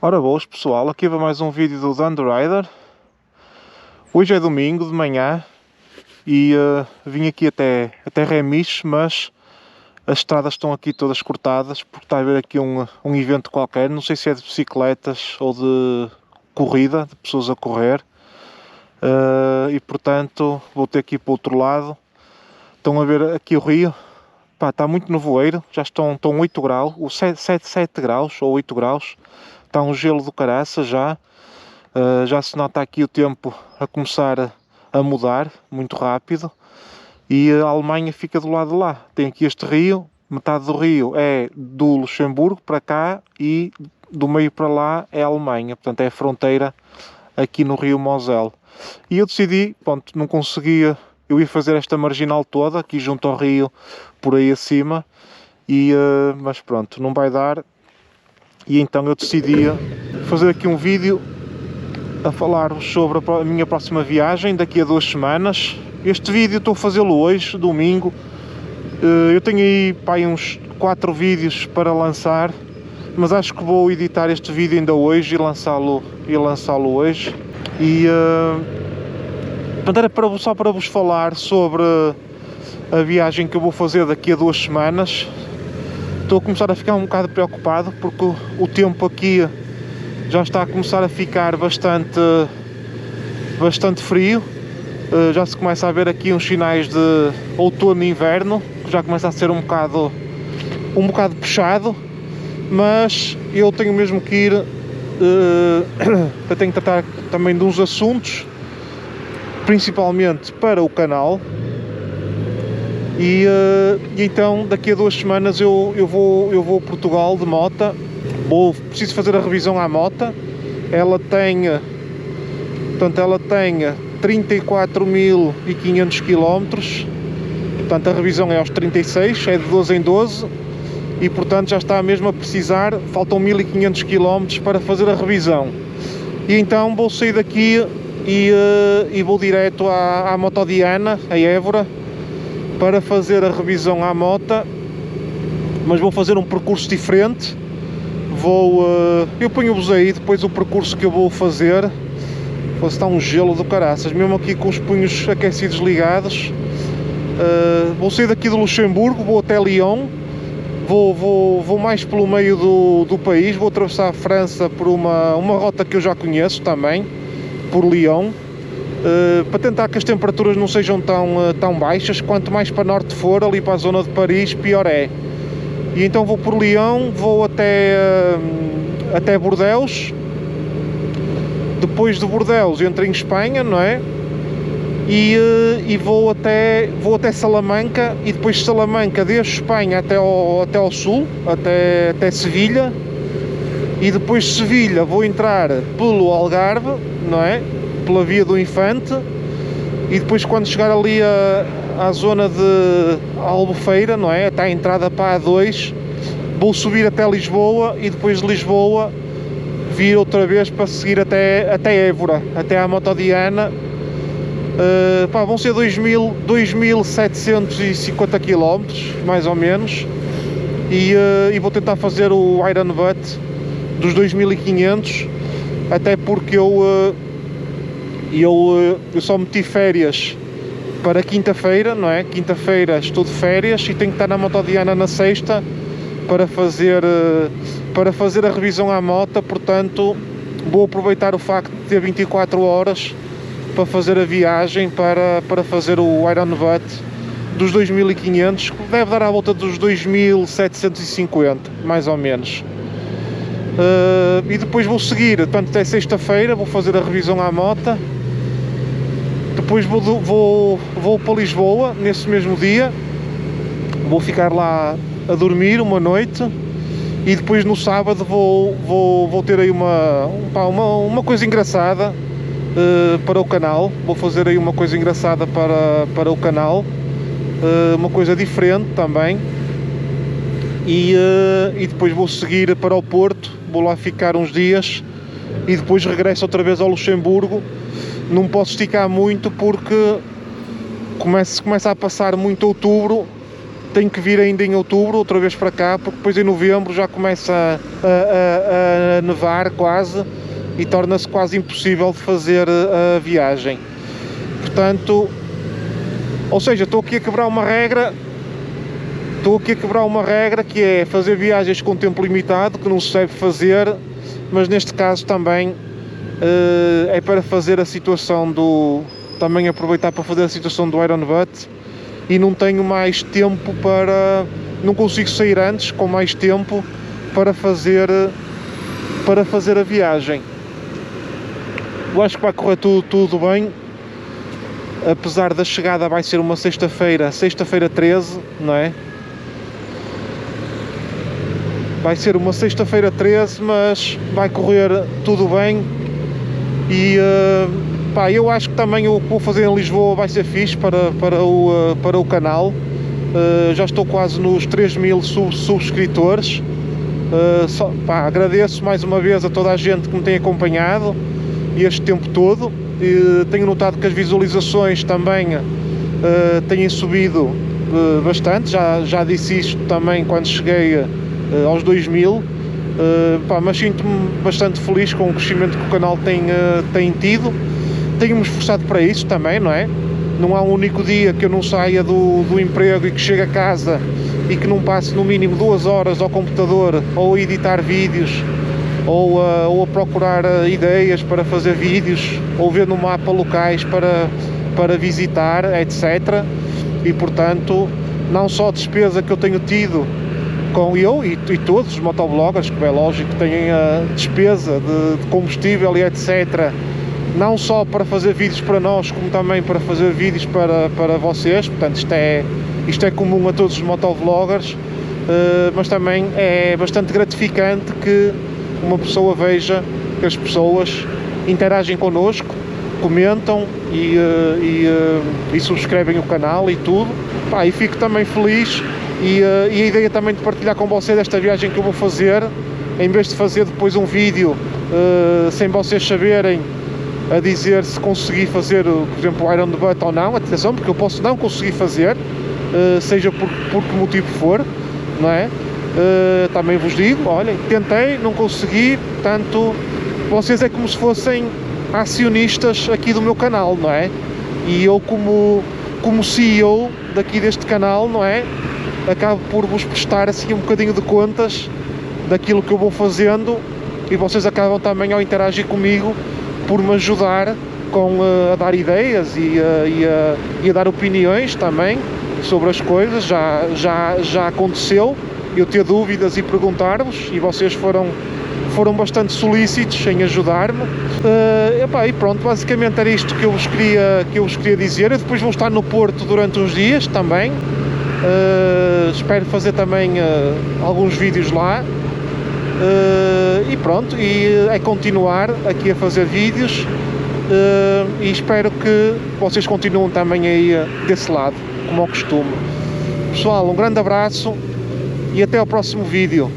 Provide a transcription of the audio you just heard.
Ora boas pessoal, aqui vai mais um vídeo do Dan the Rider. Hoje é domingo de manhã e vim aqui até Remis, mas as estradas estão aqui todas cortadas porque está a haver aqui um evento qualquer, não sei se é de bicicletas ou de corrida, de pessoas a correr, e portanto vou ter que ir para o outro lado. Estão a ver aqui o rio, pá, está muito nevoeiro, já estão 8 graus, ou 7 graus ou 8 graus. Está um gelo do caraça já. Já se nota aqui o tempo a começar a mudar muito rápido. E a Alemanha fica do lado de lá. Tem aqui este rio, metade do rio é do Luxemburgo para cá e do meio para lá é a Alemanha. Portanto é a fronteira aqui no rio Moselle. E eu decidi, pronto, não conseguia, eu ia fazer esta marginal toda aqui junto ao rio, por aí acima. Mas pronto, não vai dar. E então eu decidi fazer aqui um vídeo a falar sobre a minha próxima viagem daqui a 2 semanas. Este vídeo estou a fazê-lo hoje, domingo. Eu tenho aí pá, uns 4 vídeos para lançar, mas acho que vou editar este vídeo ainda hoje e lançá-lo hoje. Portanto, era só para vos falar sobre a viagem que eu vou fazer daqui a 2 semanas. Estou a começar a ficar um bocado preocupado porque o tempo aqui já está a começar a ficar bastante frio. Já se começa a ver aqui uns sinais de outono e inverno, que já começa a ser um bocado puxado, mas eu tenho mesmo que ir. Eu tenho que tratar também de uns assuntos, principalmente para o canal. E então daqui a 2 semanas eu vou a Portugal de moto. Preciso fazer a revisão à moto. Ela tem 34.500 km. Portanto a revisão é aos 36, é de 12 em 12. E portanto já está mesmo a precisar, faltam 1.500 km para fazer a revisão. E então vou sair daqui e vou direto à Motodiana, a Évora, para fazer a revisão à moto, mas vou fazer um percurso diferente. Eu ponho-vos aí depois o percurso que eu vou fazer. Está um gelo do caraças, mesmo aqui com os punhos aquecidos ligados. Vou sair daqui do Luxemburgo, vou até Lyon, vou mais pelo meio do país, vou atravessar a França por uma rota que eu já conheço também, por Lyon. Para tentar que as temperaturas não sejam tão baixas. Quanto mais para norte for, ali para a zona de Paris, pior é. E então vou por Lyon, vou até Bordeaux. Depois de Bordeaux entro em Espanha, não é? E vou até Salamanca, e depois de Salamanca desço Espanha até ao sul, até Sevilha. E depois de Sevilha vou entrar pelo Algarve, não é? Pela Via do Infante, e depois quando chegar ali à zona de Albufeira, não é? Até a entrada para a A2, vou subir até Lisboa e depois de Lisboa vir outra vez para seguir até Évora, até à Motodiana. Vão ser 2.750 km, mais ou menos, e vou tentar fazer o Iron Butt dos 2.500, até porque eu só meti férias para quinta-feira, não é? Quinta-feira estou de férias e tenho que estar na Motodiana na sexta para fazer a revisão à moto. Portanto, vou aproveitar o facto de ter 24 horas para fazer a viagem, para fazer o Iron Butt dos 2.500, que deve dar à volta dos 2.750, mais ou menos. E depois vou seguir, portanto até sexta-feira vou fazer a revisão à moto. Depois vou para Lisboa nesse mesmo dia, vou ficar lá a dormir uma noite, e depois no sábado vou ter aí uma coisa engraçada para o canal. Vou fazer aí uma coisa engraçada para o canal, uma coisa diferente também. E depois vou seguir para o Porto, vou lá ficar uns dias e depois regresso outra vez ao Luxemburgo. Não posso esticar muito porque começa a passar muito outubro tenho que vir ainda em outubro, outra vez para cá, porque depois em novembro já começa a nevar quase e torna-se quase impossível de fazer a viagem. Portanto, ou seja, estou aqui a quebrar uma regra, que é fazer viagens com tempo limitado, que não se deve fazer, mas neste caso também é para fazer a situação do... também aproveitar para fazer a situação do Iron Butt, e não tenho mais tempo para... não consigo sair antes, com mais tempo, para fazer a viagem. Eu acho que vai correr tudo bem, apesar da chegada vai ser uma sexta-feira 13, não é? Vai ser uma sexta-feira 13, mas vai correr tudo bem e... pá, eu acho que também o que vou fazer em Lisboa vai ser fixe para o canal. Já estou quase nos 3.000 subscritores. Pá, agradeço mais uma vez a toda a gente que me tem acompanhado este tempo todo. Tenho notado que as visualizações também têm subido bastante. Já disse isto também quando cheguei aos 2.000. Pá, mas sinto-me bastante feliz com o crescimento que o canal tem tido. Tenho-me esforçado para isso também, não é? Não há um único dia que eu não saia do emprego e que chegue a casa e que não passe no mínimo 2 horas ao computador ou a editar vídeos ou a procurar ideias para fazer vídeos ou ver no mapa locais para visitar, etc. E portanto, não só a despesa que eu tenho tido com eu e todos os motovloggers, que é lógico que têm a despesa de combustível e etc., não só para fazer vídeos para nós, como também para fazer vídeos para vocês. Portanto, isto é comum a todos os motovloggers, mas também é bastante gratificante que uma pessoa veja que as pessoas interagem connosco, comentam e subscrevem o canal e tudo. Pá, e fico também feliz e a ideia também de partilhar com vocês esta viagem que eu vou fazer, em vez de fazer depois um vídeo sem vocês saberem, a dizer se consegui fazer, por exemplo, o Iron Butt ou não. Atenção, porque eu posso não conseguir fazer, seja por que motivo for, não é? Também vos digo, olhem, tentei, não consegui, portanto, vocês é como se fossem acionistas aqui do meu canal, não é? E eu como CEO daqui deste canal, não é? Acabo por vos prestar assim um bocadinho de contas daquilo que eu vou fazendo, e vocês acabam também, ao interagir comigo, por me ajudar a dar ideias e a dar opiniões também sobre as coisas. Já aconteceu eu ter dúvidas e perguntar-vos, e vocês foram bastante solícitos em ajudar-me. E pronto, basicamente era isto que eu vos queria dizer. Eu depois vou estar no Porto durante uns dias também. Espero fazer também alguns vídeos lá. E pronto, e é continuar aqui a fazer vídeos, e espero que vocês continuem também aí desse lado, como ao costume. Pessoal, um grande abraço e até ao próximo vídeo.